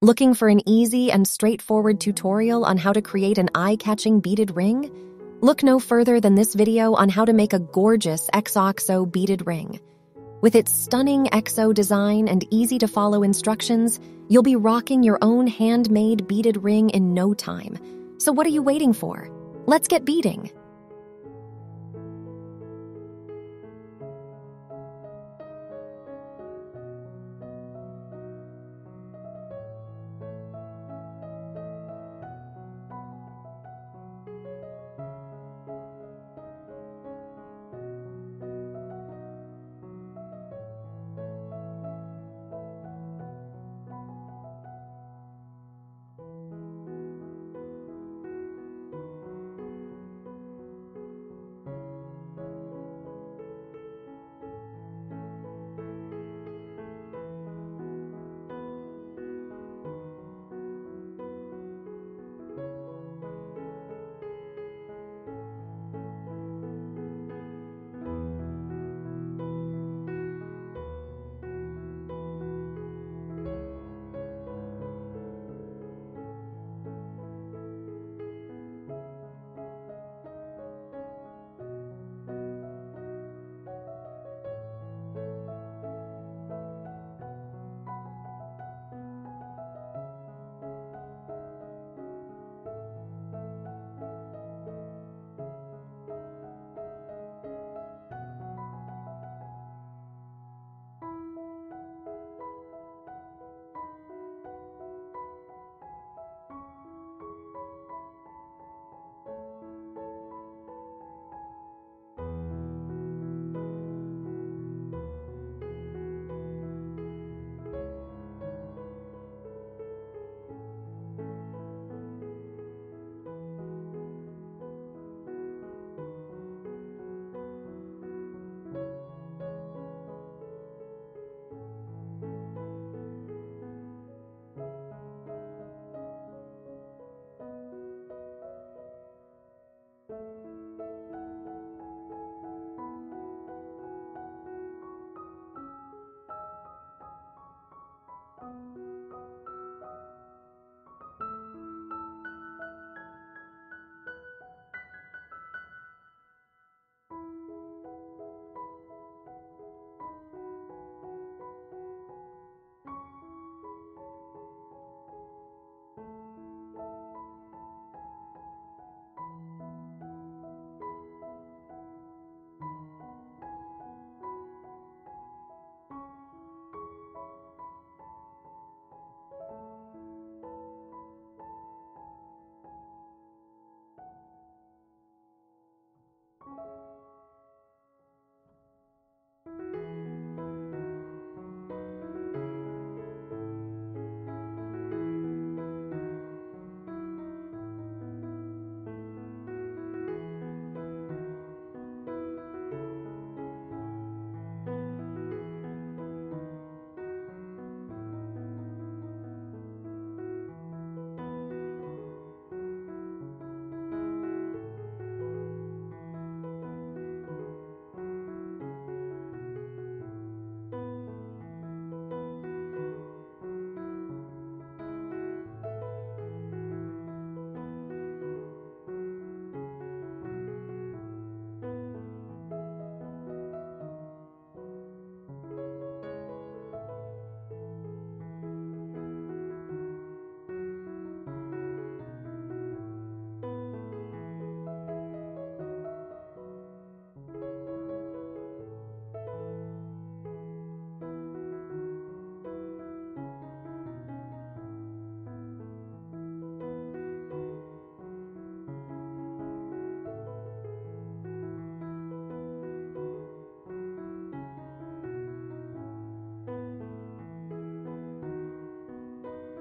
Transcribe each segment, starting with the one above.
Looking for an easy and straightforward tutorial on how to create an eye-catching beaded ring? Look no further than this video on how to make a gorgeous XOXO beaded ring. With its stunning XO design and easy-to-follow instructions, you'll be rocking your own handmade beaded ring in no time. So what are you waiting for? Let's get beading!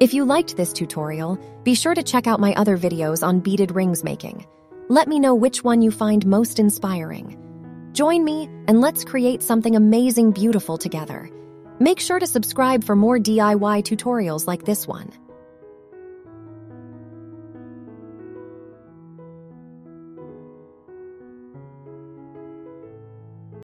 If you liked this tutorial, be sure to check out my other videos on beaded rings making. Let me know which one you find most inspiring. Join me and let's create something amazing beautiful together. Make sure to subscribe for more DIY tutorials like this one.